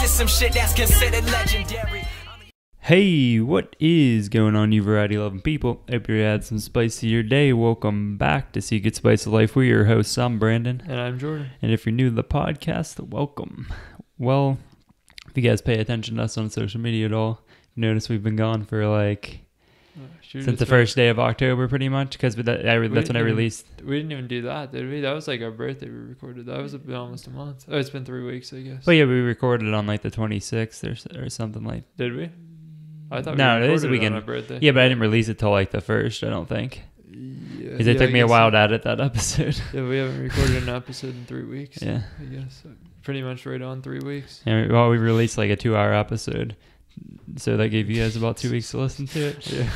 is some shit that's considered legendary. Hey, what is going on, you variety loving people? Hope you had some spice to your day. Welcome back to Secret Spice of Life. We're your hosts. I'm Brandon. And I'm Jordan. And if you're new to the podcast, welcome. Well, if you guys pay attention to us on social media at all, you notice we've been gone for since the first day of October, pretty much, because that's when I released. We didn't even do that, did we? That was like our birthday we recorded. That was almost a month. Oh, it's been 3 weeks, I guess. But yeah, we recorded on like the 26th or something like. Did we? I thought no, we it was a recorded weekend. on my birthday. Yeah, but I didn't release it till like the 1st, I don't think. Yeah. Because it took me a while to edit that episode. Yeah, we haven't recorded an episode in 3 weeks. Yeah. I guess. Pretty much right on 3 weeks. Yeah, well, we released like a 2-hour episode. So that gave you guys about 2 weeks to listen to it. Yeah.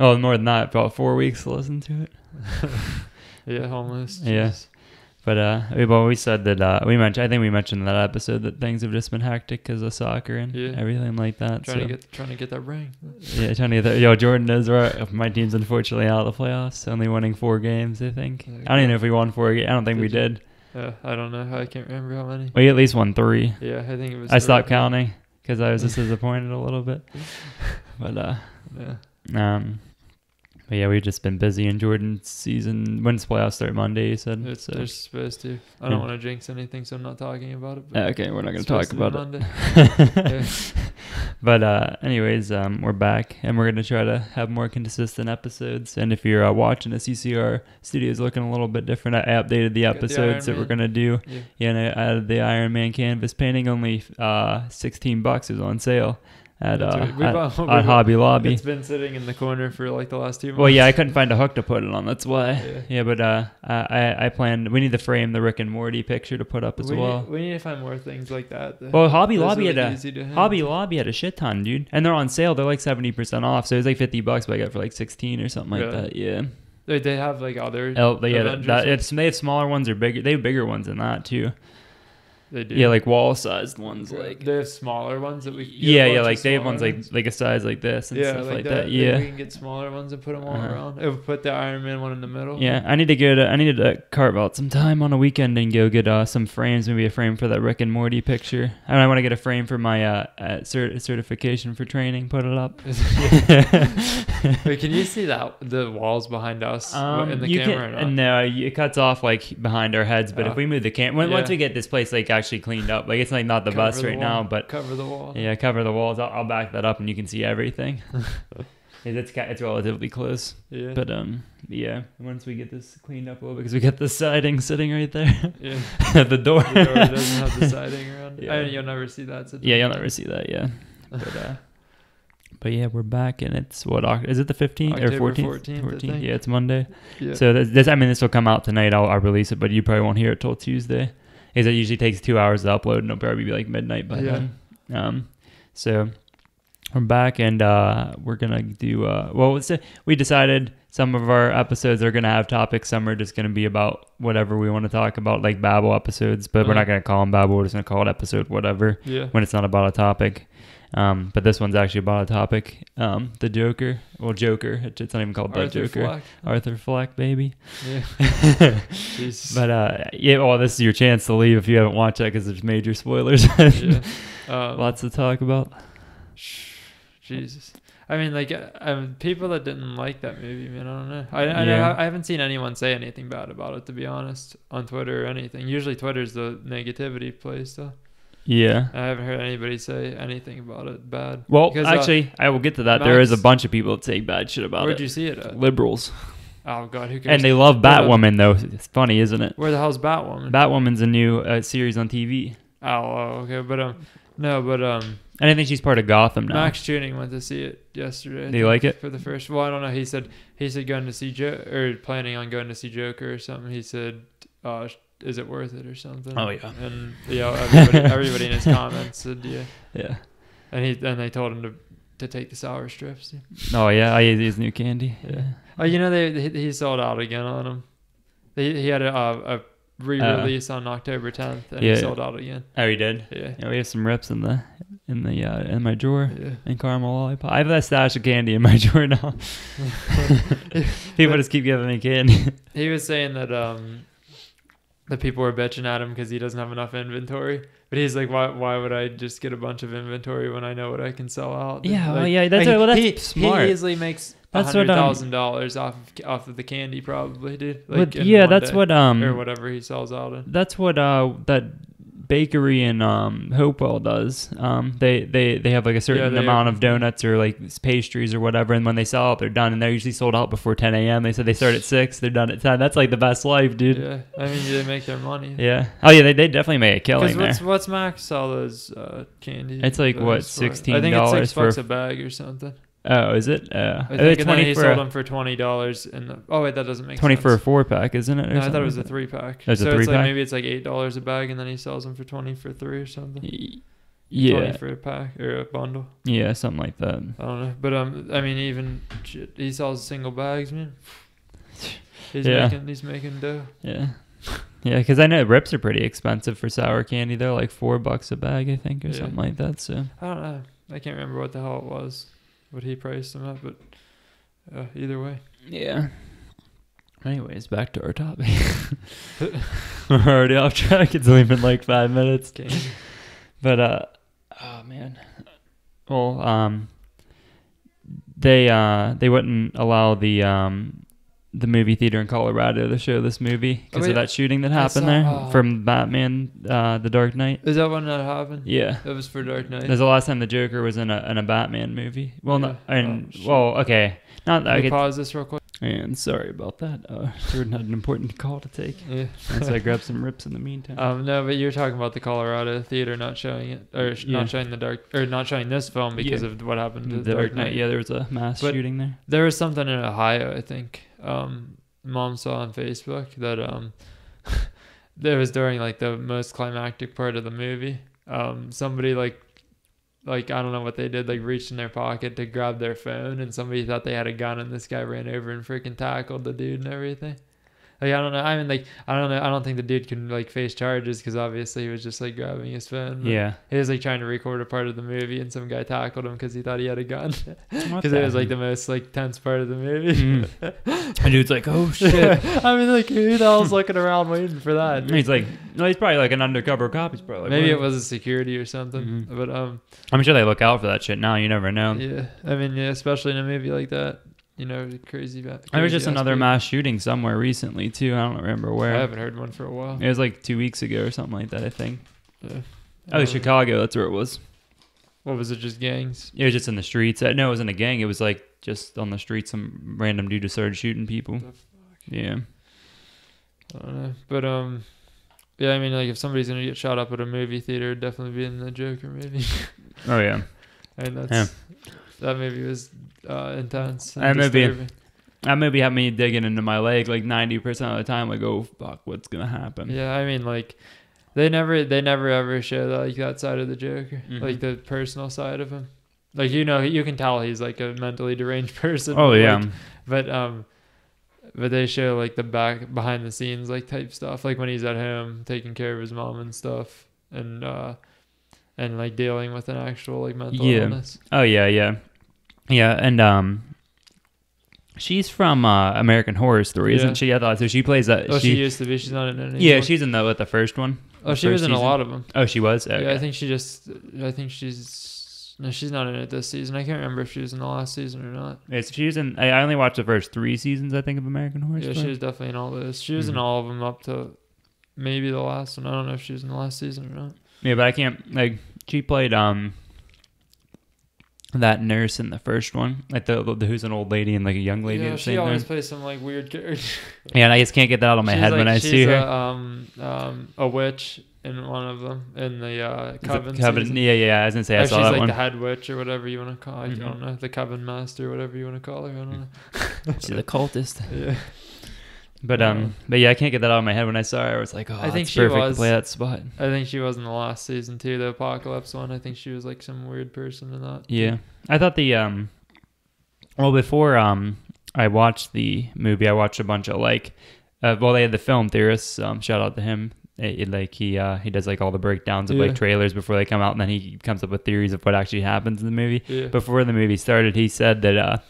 Oh, more than that, about 4 weeks to listen to it. Yeah, almost. Yeah. Jeez. But we've always said that I think we mentioned in that episode that things have just been hectic because of soccer and everything like that. Trying to get that ring. Yeah, trying to get that. Yo, Jordan is right. My team's unfortunately out of the playoffs, only winning 4 games. I think. I don't even know if we won 4 games. I don't think we did. I don't know. I can't remember how many. We at least won 3. Yeah, I think it was. I stopped counting because I was just disappointed a little bit. But yeah. But yeah, we've just been busy in Jordan's season. When's playoffs start? Monday, you said? They're supposed to. I don't want to jinx anything, so I'm not talking about it. But okay, we're not going to talk about it. Yeah. But anyways, we're back, and we're going to try to have more consistent episodes. And if you're watching us, you see our studio's looking a little bit different. I updated the episodes that we're going to do. Yeah, and I added the Iron Man canvas painting, only $16. It was on sale. At Hobby Lobby. It's been sitting in the corner for like the last 2 months. Well, yeah, I couldn't find a hook to put it on. That's why. Yeah, but I planned. We need to frame the Rick and Morty picture to put up as well. We need to find more things like that. Well, Hobby Lobby had a shit ton, dude, and they're on sale. They're like 70% off, so it was like $50, but I got it for like 16 or something like that. Yeah. They have like other. They have smaller ones or bigger. They have bigger ones than that too. They do. Yeah, like wall-sized ones. Like they have smaller ones that we. Like they have ones like a size like this and stuff like that. Yeah, we can get smaller ones and put them all around. It would put the Iron Man one in the middle. Yeah, I need to carve out some time on a weekend and go get some frames. Maybe a frame for that Rick and Morty picture. And I want to get a frame for my certification for training. Put it up. Wait, can you see the walls behind us in the camera? No, it cuts off like behind our heads. But if we move the camera, once we get this place like actually cleaned up, like it's like not the best right now, but cover the wall. Yeah, cover the walls. I'll back that up and you can see everything. It's relatively close. Yeah. But yeah, once we get this cleaned up a little bit, because we got the siding sitting right there. Yeah. At the door. The door doesn't have the siding around. Yeah. You'll never see that. Yeah, you'll never see that. Yeah. But yeah, we're back, and it's is it the 15th or 14th? 14th. Yeah, it's Monday. Yeah. So this will come out tonight. I'll release it, but you probably won't hear it till Tuesday. Because it usually takes 2 hours to upload, and it'll probably be like midnight by then. So we're back, and we're gonna do. We decided some of our episodes are gonna have topics. Some are just gonna be about whatever we want to talk about, like Babel episodes. But we're not gonna call them Babel. We're just gonna call it episode whatever. Yeah. When it's not about a topic. But this one's actually about a topic. The Joker. Well, Joker. It's not even called the Joker. Fleck. Arthur Fleck, baby. Yeah. But this is your chance to leave if you haven't watched that, because there's major spoilers. Lots to talk about. Jesus. I mean, people that didn't like that movie, man, I don't know. I haven't seen anyone say anything bad about it, to be honest, on Twitter or anything. Usually Twitter's the negativity place, though. Yeah. I haven't heard anybody say anything about it bad. Well, because, actually, I will get to that. There is a bunch of people that say bad shit about Where'd you see it at? Liberals. Oh, God, who cares? And they love Batwoman, though. It's funny, isn't it? Where the hell's Batwoman? Batwoman's a new series on TV. Oh, okay. But, and I think she's part of Gotham now. Max Tuning went to see it yesterday. Do you like it? For the first... Well, I don't know. He said going to see planning on going to see Joker or something. He said... is it worth it or something? Oh yeah. And everybody in his comments said yeah. And they told him to take the sour strips. Oh yeah, I ate his new candy. Yeah. Oh, he sold out again on them. He had a re-release on October 10th, and he sold out again. Oh, he did. Yeah. We have some rips in my drawer. Yeah. And caramel lollipop. I have that stash of candy in my drawer now. People just keep giving me candy. He was saying that that people were bitching at him because he doesn't have enough inventory. But he's like, why would I just get a bunch of inventory when I know what I can sell out? Yeah, like, that's smart. He easily makes $100,000 off of the candy, probably, dude. Like, that's day, what or whatever he sells out in. That's what that bakery in Hopewell does. They have like a certain amount of donuts or like pastries or whatever, and when they sell out, they're done, and they're usually sold out before 10 a.m. They said they start at 6, they're done at 10. That's like the best life, dude. Yeah, I mean, they make their money. Yeah. Oh yeah, they definitely make a killing there. What's Max sell those candy? It's like what, $16? I think it's $6 a bag or something. Oh, is it? I think, and then he sold them for $20. Oh wait, that doesn't make 20 sense. for a 4-pack, isn't it? No, I thought it was a 3-pack. It's so a 3-pack? It's like maybe it's like $8 a bag, and then he sells them for 20 for 3 or something. Yeah. 20 for a pack or a bundle. Yeah, something like that. I don't know, but I mean, even he sells single bags, man. He's making dough. Yeah. Yeah, because I know rips are pretty expensive for sour candy. They're like $4 a bag, I think, or something like that. So I don't know. I can't remember what the hell it was, what he priced them at, but either way. Yeah. Anyways, back to our topic. We're already off track. It's only been like 5 minutes. Candy. But oh man. Well, they wouldn't allow the movie theater in Colorado to show this movie because of that shooting that happened there from Batman, The Dark Knight. Is that when that happened? Yeah, that was for Dark Knight. That's the last time the Joker was in a Batman movie. Well, okay, not that. Pause this real quick. And sorry about that. Jordan had an important call to take. Yeah, so I grabbed some rips in the meantime. No, but you're talking about the Colorado theater not showing it, or not showing this film because of what happened to the Dark Knight. Yeah, there was a mass shooting there. There was something in Ohio, I think. Mom saw on Facebook that there was during like the most climactic part of the movie. Somebody like I don't know what they did, like reached in their pocket to grab their phone, and somebody thought they had a gun, and this guy ran over and freaking tackled the dude and everything. Like, I don't know. I mean, like, I don't know. I don't think the dude can like face charges because obviously he was just like grabbing his phone. Yeah. He was like trying to record a part of the movie, and some guy tackled him because he thought he had a gun. Because it was like the most like tense part of the movie. And dude's like, "Oh shit!" I mean, like, who the hell's looking around waiting for that? He's like, no, he's probably like an undercover cop. He's probably like, maybe it was a security or something. But I'm sure they look out for that shit now. You never know. Yeah, I mean, yeah, especially in a movie like that. You know, crazy. There was just another mass shooting somewhere recently too. I don't remember where. I haven't heard one for a while. It was like 2 weeks ago or something like that, I think. Yeah. Oh, Chicago. That's where it was. What was it? Just gangs? It was just in the streets. No, it wasn't a gang. It was like just on the streets. Some random dude just started shooting people. Yeah. I don't know, but yeah. I mean, like, if somebody's gonna get shot up at a movie theater, it'd definitely be in the Joker movie. Oh yeah. And that movie was intense. That movie had me digging into my leg like 90% of the time. Like, oh fuck, what's gonna happen? Yeah, I mean, like, they never ever show that side of the Joker, like the personal side of him. Like, you know, you can tell he's like a mentally deranged person. Oh yeah. But they show like the behind the scenes like type stuff, like when he's at home taking care of his mom and stuff, and like dealing with an actual like mental illness. Oh yeah. And she's from American Horror Story, isn't she? I thought so. She plays that. Oh, she used to be. She's not in it anymore. Yeah, she's in the first one. Oh, she was in a lot of them. Oh, she was. Okay. Yeah, I think she's not in it this season. I can't remember if she was in the last season or not. Yeah, so she was in. I only watched the first 3 seasons, I think, of American Horror Story. Yeah, she was definitely in all those. She was in all of them up to maybe the last one. I don't know if she was in the last season or not. Yeah, but I can't like. She played that nurse in the first one, like the who's an old lady and like a young lady. Yeah, she always plays some like weird character. Yeah, and I just can't get that out of my head when I see her. A witch in one of them in the Coven. Coven. Yeah. I was gonna say I saw that one. She's like the head witch or whatever you want to call. I don't know, the Coven master, whatever you want to call her. I don't know. She's a cultist. Yeah. But yeah, I can't get that out of my head. When I saw her, I was like, oh, I think she perfect to play that spot. I think she was in the last season too, the Apocalypse one. I think she was like some weird person in that. Yeah, I thought before I watched the movie, I watched a bunch of like, they had the film theorists. Shout out to him. He does like all the breakdowns of like trailers before they come out, and then he comes up with theories of what actually happens in the movie. Yeah. Before the movie started, he said that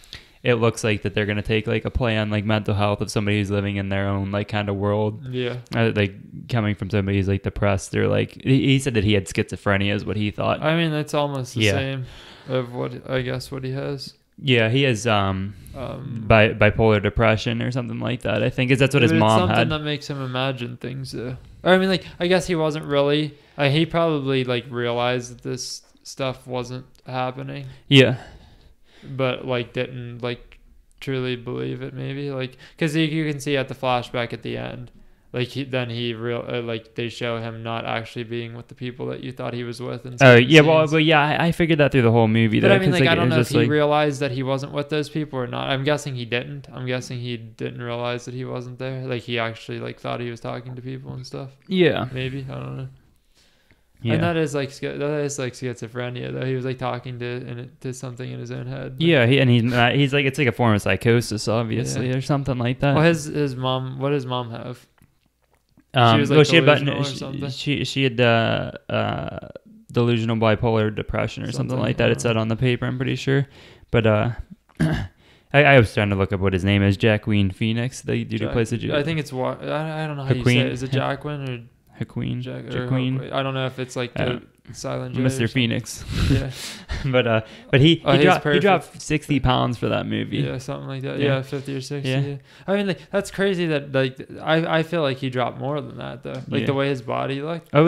it looks like that they're gonna take like a play on like mental health of somebody who's living in their own like kind of world. Yeah. Like coming from somebody who's like depressed. They're like he said that he had schizophrenia is what he thought. I mean, it's almost the same of what I guess what he has. Yeah, he has bipolar depression or something like that. I think that's what his mom had. Something that makes him imagine things. I mean, like I guess he wasn't really. He probably like realized that this stuff wasn't happening. Yeah. But like didn't like truly believe it, maybe like because you can see at the flashback at the end, like like they show him not actually being with the people that you thought he was with. And oh yeah, well yeah, I figured that through the whole movie. But I mean, like I don't know if he realized that he wasn't with those people or not. I'm guessing he didn't. I'm guessing he didn't realize that he wasn't there. Like he actually like thought he was talking to people and stuff. Yeah, maybe I don't know. Yeah. And that is like schizophrenia though. He was like talking to something in his own head. Yeah, he's like it's like a form of psychosis, obviously, or something like that. Well, his mom. What does mom have? She was like she had delusional bipolar depression or something like that. It said on the paper, I'm pretty sure. But I was trying to look up what his name is. Joaquin Phoenix, the dude who plays the. I think it's what I don't know how you say it. Is it Jacqueline or? Haquin. I don't know if it's like the silent J Mr. Phoenix. Yeah. but he dropped 60 pounds for that movie. Yeah, something like that. Yeah, 50 or 60. Yeah. I mean, like, that's crazy that like I feel like he dropped more than that though. Like the way his body looked. Oh,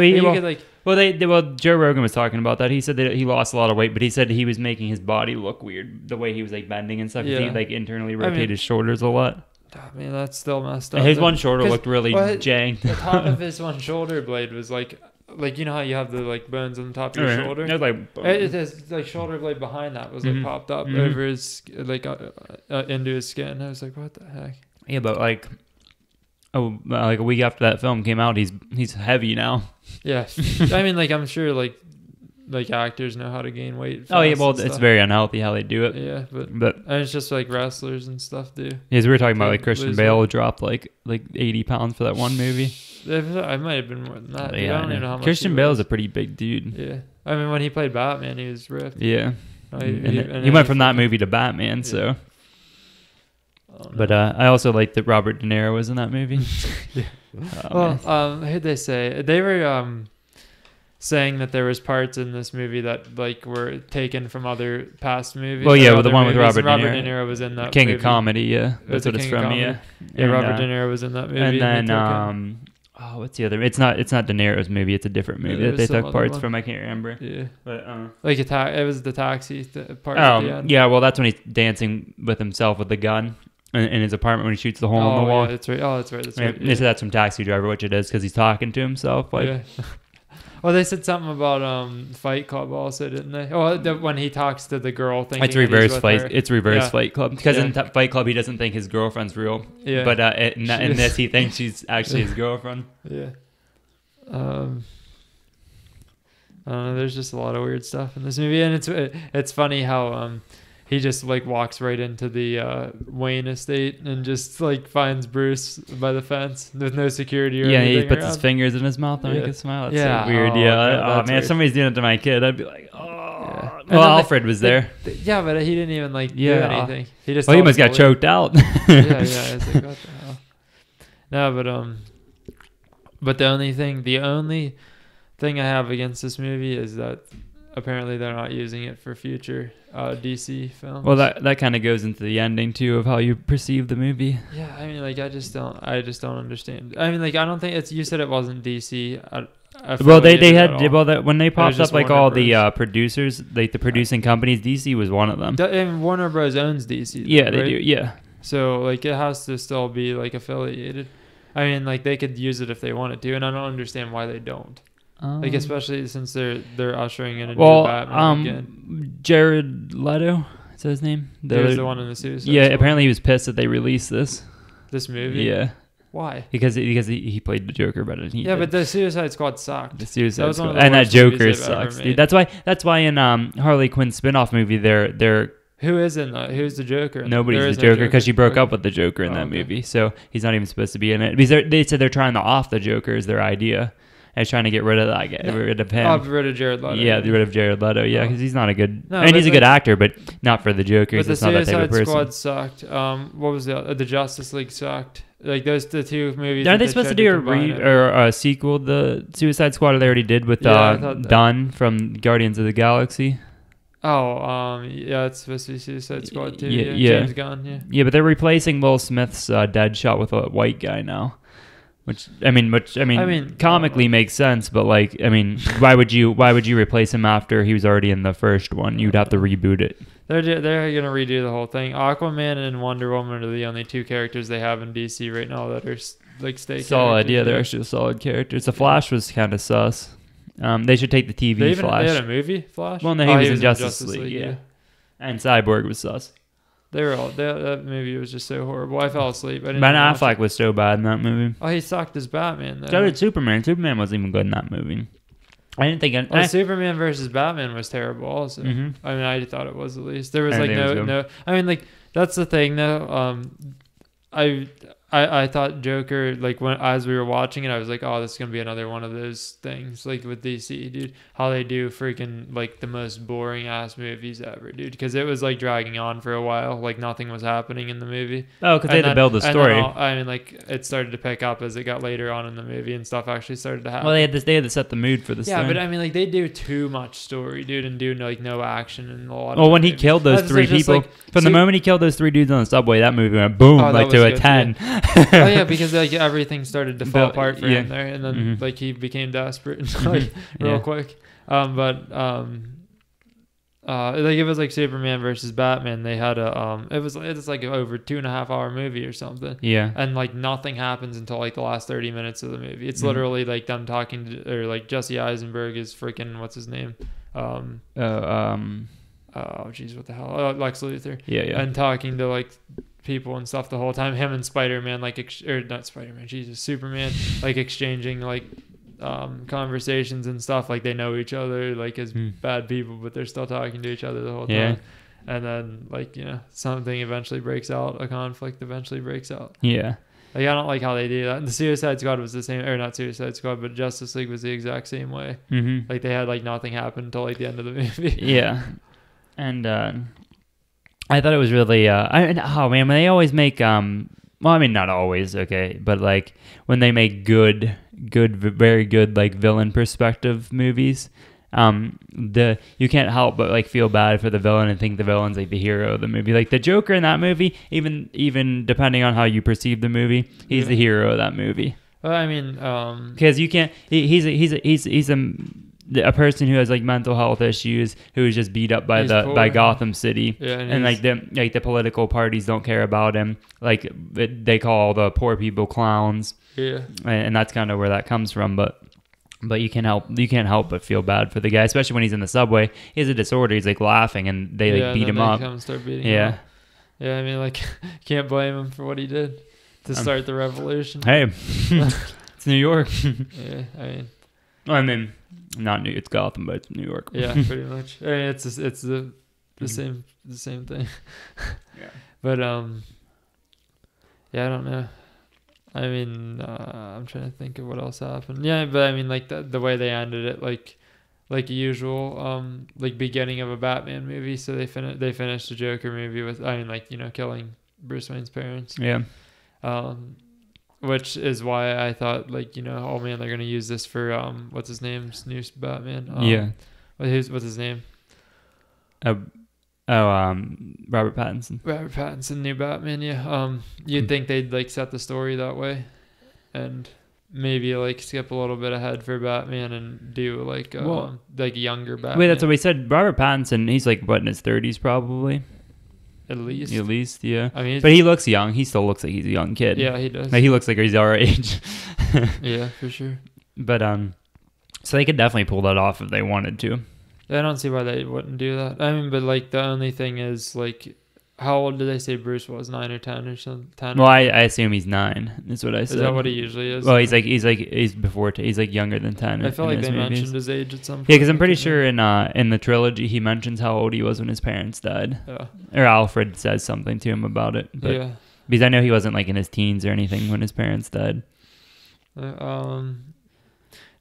Joe Rogan was talking about that. He said that he lost a lot of weight, but he said he was making his body look weird the way he was like bending and stuff. Yeah. He like internally rotated his shoulders a lot. I mean, that's still messed up. His one shoulder looked really janked. The top of his one shoulder blade was like you know how you have the like bones on the top of your shoulder. It was his like shoulder blade behind that was like popped up over his like into his skin. I was like, what the heck? Yeah, but like a week after that film came out, he's heavy now. Yeah, I mean, like I'm sure like actors know how to gain weight. Oh yeah, well it's very unhealthy how they do it. Yeah, but and it's just like wrestlers and stuff do. Yeah, we were talking about like Christian Bale dropped like 80 pounds for that one movie. I might have been more than that. Yeah, I don't even know how much. Christian Bale is a pretty big dude. Yeah, I mean when he played Batman, he was ripped. Yeah, he went from that movie to Batman. Yeah. So, but I also like that Robert De Niro was in that movie. Yeah. Who'd they say they were saying that there was parts in this movie that like were taken from other past movies. Well, yeah, the one with Robert De Niro was in that King movie. of Comedy, yeah. That's what it's from, yeah. Yeah, Robert De Niro was in that movie. And then, what's the other? It's not De Niro's movie. It's a different movie that they took parts from. I can't remember. Yeah, but like it was the taxi part. At the end. Yeah. Well, that's when he's dancing with himself with the gun in his apartment when he shoots the hole in the wall. Yeah, that's right. Oh, that's right. Yeah. They said that's from Taxi Driver, which it is because he's talking to himself. Like. Yeah. Well, they said something about Fight Club also, didn't they? Oh, when he talks to the girl, thinking it's reverse Fight. It's reverse Fight Club because in Fight Club he doesn't think his girlfriend's real. Yeah. But in this he thinks she's actually his girlfriend. Yeah. I don't know. There's just a lot of weird stuff in this movie, and it's funny how he just like walks right into the Wayne estate and just like finds Bruce by the fence with no security or anything. Yeah, he puts his fingers in his mouth to make it smile. It's so weird. God, man, if somebody's doing it to my kid, I'd be like, oh. Yeah. Well, Alfred was there. Yeah, but he didn't even like do anything. He just. Well, he must got choked out. Yeah. It's like what the hell. No, but the only thing I have against this movie is that apparently they're not using it for future DC films. Well, that kind of goes into the ending too of how you perceive the movie. Yeah, I mean, like I just don't understand. I mean, like I don't think it's. You said it wasn't DC. Well, they had when they popped up like all the producers, like the producing companies. DC was one of them. And Warner Bros owns DC. Yeah, they do. Yeah. So like it has to still be like affiliated. I mean, like they could use it if they wanted to, and I don't understand why they don't. Like especially since they're ushering in a new Batman again. Jared Leto, is that his name? He was the one in the Suicide Squad. Apparently he was pissed that they released this movie. Yeah. Why? Because he played the Joker better than he did. But the Suicide Squad sucked. The Suicide Squad and that Joker sucks, dude. That's why in Harley Quinn's spin-off movie they're who's the Joker? Nobody's the Joker because she broke up with the Joker in that movie, so he's not even supposed to be in it. Because they said they're trying to off the Joker is their idea. I was trying to get rid of that guy, rid of him. Oh, rid of Jared Leto. Yeah, rid of Jared Leto. Yeah, because he's not a good. No, I mean, he's a good actor, but not for the Joker. But the not that type of person. Squad sucked. What was the Justice League sucked. Like those the two movies. Aren't they supposed to do a sequel? The Suicide Squad they already did with Dunn from Guardians of the Galaxy. Oh, yeah, it's supposed to be Suicide Squad too. Yeah. James Gunn. Yeah. Yeah, but they're replacing Will Smith's Deadshot with a white guy now. Which I mean, comically makes sense, but like, I mean, why would you replace him after he was already in the first one? You'd have to reboot it. They're gonna redo the whole thing. Aquaman and Wonder Woman are the only two characters they have in DC right now that are like solid. Yeah, they're actually solid characters. The Flash was kind of sus. They should take the TV Flash. They had a movie Flash. Well, no, he was in Justice League. Yeah, and Cyborg was sus. They were all that movie was just so horrible. I fell asleep. Ben Affleck was so bad in that movie. Oh, he sucked as Batman though. So did Superman. Superman wasn't even good in that movie. I didn't think. Superman versus Batman was terrible. Also, mm-hmm. I mean, I thought it was at least there was like no. I mean, like that's the thing though. I thought Joker, like as we were watching it, I was like, oh, this is gonna be another one of those things like with DC, dude. How they do freaking like the most boring ass movies ever, dude. Because it was like dragging on for a while, like nothing was happening in the movie. Oh, because they had to build the story. I mean, like it started to pick up as it got later on in the movie and stuff actually started to happen. Well, they had to set the mood for the story. Yeah, but I mean, like they do too much story, dude, and do like no action and a lot. Well, when he killed those three people, from the moment he killed those three dudes on the subway, that movie went boom, like to a 10. Yeah. Oh yeah, because like everything started to fall apart for him there, and then like he became desperate like real quick. Like it was like Superman versus Batman. They had it's like over 2.5 hour movie or something. Yeah, and like nothing happens until like the last 30 minutes of the movie. It's literally like them talking to, or like Jesse Eisenberg is freaking what's his name? Oh jeez, what the hell? Lex Luthor. Yeah. And talking to like people and stuff the whole time. Him and Spider-Man, like or not Spider-Man, Jesus, Superman, like exchanging like conversations and stuff. Like they know each other like as bad people, but they're still talking to each other the whole time. And then like something eventually breaks out. A conflict eventually breaks out. Yeah. Like I don't like how they do that. And the Suicide Squad was the same, or not Suicide Squad, but Justice League was the exact same way. Mm-hmm. Like they had like nothing happen until like the end of the movie. Yeah. And I thought it was really when they always make well, I mean not always, okay, but like when they make good very good like villain perspective movies, you can't help but like feel bad for the villain and think the villain's like the hero of the movie. Like the Joker in that movie, even depending on how you perceive the movie, he's the hero of that movie. Well, I mean, because you can't. He's a person who has like mental health issues, who is just beat up by Gotham City, and like the political parties don't care about him. Like they call the poor people clowns. Yeah, and that's kind of where that comes from. But you can't help but feel bad for the guy, especially when he's in the subway. He has a disorder. He's like laughing, and they like beat him up. Start beating him up. Yeah, I mean, like can't blame him for what he did to start the revolution. Hey, it's New York. Yeah, I mean, not New. It's Gotham, but it's New York. Yeah, pretty much. I mean, it's the same thing. Yeah. But yeah, I don't know. I mean, I'm trying to think of what else happened. Yeah, but I mean, like the way they ended it, like usual, like beginning of a Batman movie. So they finished the Joker movie with, I mean, like killing Bruce Wayne's parents. Yeah. Which is why I thought like oh man, they're gonna use this for what's his name's new Batman. Yeah. What's his name? Robert Pattinson. Robert Pattinson, new Batman. Yeah. You'd think they'd like set the story that way, and maybe like skip a little bit ahead for Batman and do like a younger Batman. Wait, that's what we said. Robert Pattinson, he's like what in his 30s probably. At least, yeah. I mean, but he looks young. He still looks like he's a young kid. Yeah, he does. Like he looks like he's our age. Yeah, for sure. But so they could definitely pull that off if they wanted to. I don't see why they wouldn't do that. I mean, but like the only thing is like, how old did they say Bruce was? 9 or 10 or something? 10. Well, I assume he's 9. Is what I said. Is that what he usually is? Well, he's like younger than 10. I feel like they mentioned his age at some point. Yeah, because I'm pretty sure in the trilogy he mentions how old he was when his parents died. Yeah. Or Alfred says something to him about it. But, yeah. Because I know he wasn't like in his teens or anything when his parents died.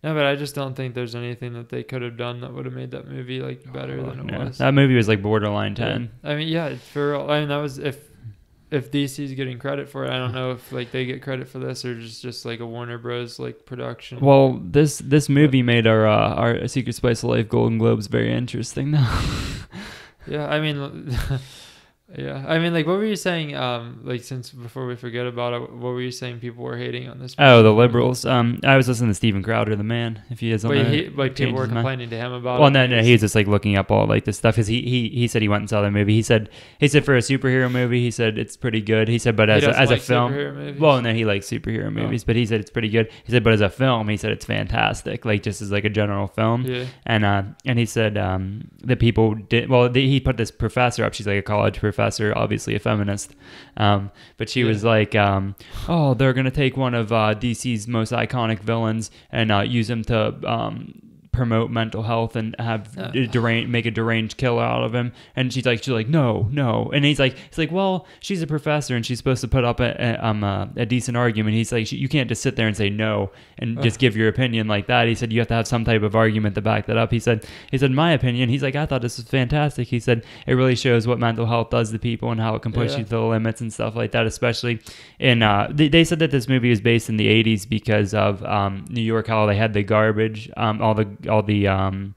No, but I just don't think there's anything that they could have done that would have made that movie like better than it was. That movie was like borderline 10. Yeah. I mean, yeah, for real. I mean, that was if DC's getting credit for it. I don't know if like they get credit for this or just like a Warner Bros. Like production. Well, this movie made our Secret Spice of Life Golden Globes very interesting now. Yeah, I mean. Yeah, I mean, like, what were you saying? Like, since before we forget about it, what were you saying? People were hating on this. Oh, the liberals. I was listening to Steven Crowder, the man. If he is on, like people were complaining to him about. Well, no, he was just like looking up all like this stuff because he said he went and saw the movie. He said for a superhero movie, he said it's pretty good. He said, but as a film, well, no, he likes superhero movies, but he said it's pretty good. He said, but as a film, he said it's fantastic. Like just as like a general film. Yeah. And he said that people did. Well, he put this professor up. She's like a college professor, obviously a feminist, but she was like, oh, they're gonna take one of DC's most iconic villains and use him to promote mental health and have make a deranged killer out of him. And she's like no, and he's like well, she's a professor and she's supposed to put up a decent argument. He's like, you can't just sit there and say no and just give your opinion like that. He said you have to have some type of argument to back that up. He said my opinion, he's like, I thought this was fantastic. He said it really shows what mental health does to people and how it can push you to the limits and stuff like that, especially in they said that this movie was based in the 80s because of New York, how they had the garbage, all the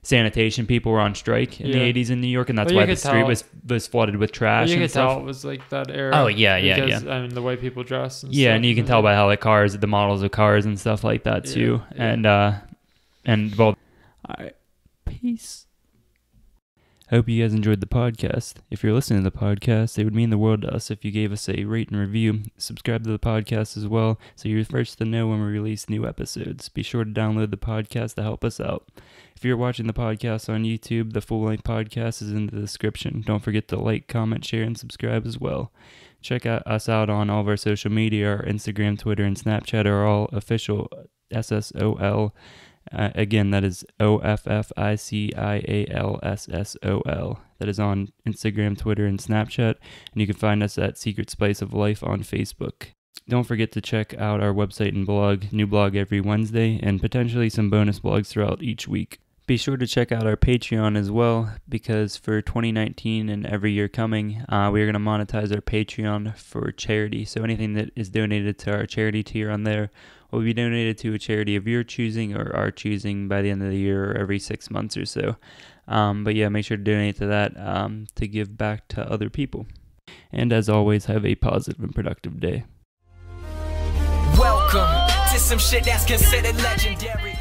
sanitation people were on strike in the 80s in New York, and that's why the street was flooded with trash. You and could stuff. Tell it was like that era. Oh yeah. I mean, the way people dress. And stuff. And you can tell by how the cars, the models of cars and stuff like that too. Yeah. And well, all right, peace. I hope you guys enjoyed the podcast. If you're listening to the podcast, it would mean the world to us if you gave us a rate and review. Subscribe to the podcast as well, so you're first to know when we release new episodes. Be sure to download the podcast to help us out. If you're watching the podcast on YouTube, the full-length podcast is in the description. Don't forget to like, comment, share, and subscribe as well. Check us out on all of our social media. Our Instagram, Twitter, and Snapchat are all official SSOL. Again, that is OFFICIALSSOL. That is on Instagram, Twitter, and Snapchat. And you can find us at Secret Spice of Life on Facebook. Don't forget to check out our website and blog, new blog every Wednesday, and potentially some bonus blogs throughout each week. Be sure to check out our Patreon as well, because for 2019 and every year coming, we are going to monetize our Patreon for charity. So anything that is donated to our charity tier on there will be donated to a charity of your choosing or our choosing by the end of the year or every 6 months or so. But yeah, make sure to donate to that to give back to other people. And as always, have a positive and productive day. Welcome to some shit that's considered legendary.